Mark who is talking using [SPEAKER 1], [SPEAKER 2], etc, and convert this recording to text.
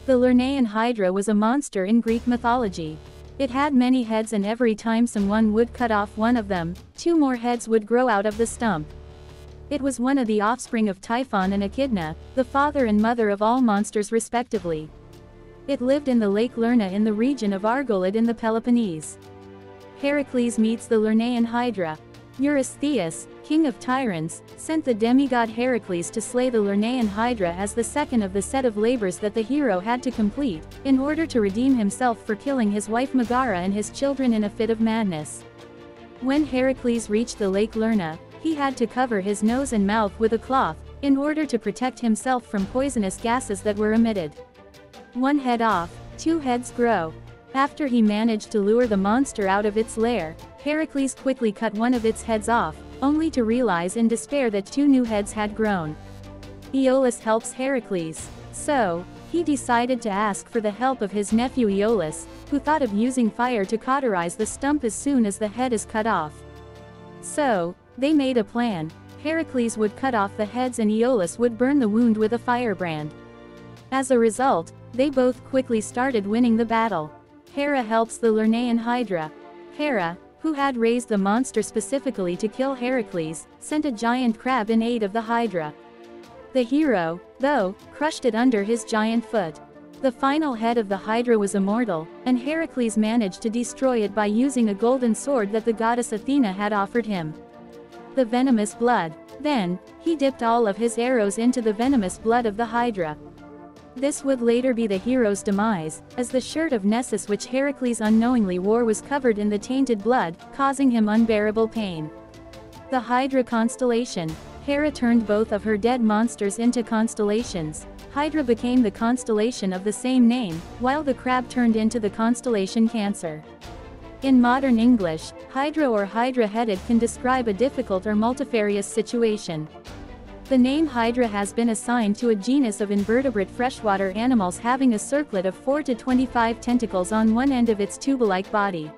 [SPEAKER 1] The Learneaen Hydra was a monster in Greek mythology. It had many heads, and every time someone would cut off one of them, 2 more heads would grow out of the stump. It was one of the offspring of Typhon and Echidna, the father and mother of all monsters respectively. It lived in the lake Learneaen in the region of Argolid in the Peloponnese. Heracles meets the Learneaen Hydra. Eurystheus, king of Tyrants, sent the demigod Heracles to slay the Learneaen Hydra as the second of the set of labors that the hero had to complete, in order to redeem himself for killing his wife Megara and his children in a fit of madness. When Heracles reached the lake Learneaen, he had to cover his nose and mouth with a cloth, in order to protect himself from poisonous gases that were emitted. 1 head off, 2 heads grow. After he managed to lure the monster out of its lair, Heracles quickly cut one of its heads off, only to realize in despair that 2 new heads had grown. Aeolus helps Heracles. So, he decided to ask for the help of his nephew Aeolus, who thought of using fire to cauterize the stump as soon as the head is cut off. So, they made a plan. Heracles would cut off the heads and Aeolus would burn the wound with a firebrand. As a result, they both quickly started winning the battle. Hera helps the Learneaen Hydra. Hera, who had raised the monster specifically to kill Heracles, sent a giant crab in aid of the Hydra. The hero, though, crushed it under his giant foot. The final head of the Hydra was immortal, and Heracles managed to destroy it by using a golden sword that the goddess Athena had offered him. The venomous blood. Then, he dipped all of his arrows into the venomous blood of the Hydra. This would later be the hero's demise, as the shirt of Nessus which Heracles unknowingly wore was covered in the tainted blood, causing him unbearable pain. The Hydra constellation. Hera turned both of her dead monsters into constellations. Hydra became the constellation of the same name, while the crab turned into the constellation Cancer. In modern English, Hydra or Hydra-headed can describe a difficult or multifarious situation. The name Hydra has been assigned to a genus of invertebrate freshwater animals having a circlet of 4 to 25 tentacles on one end of its tube-like body.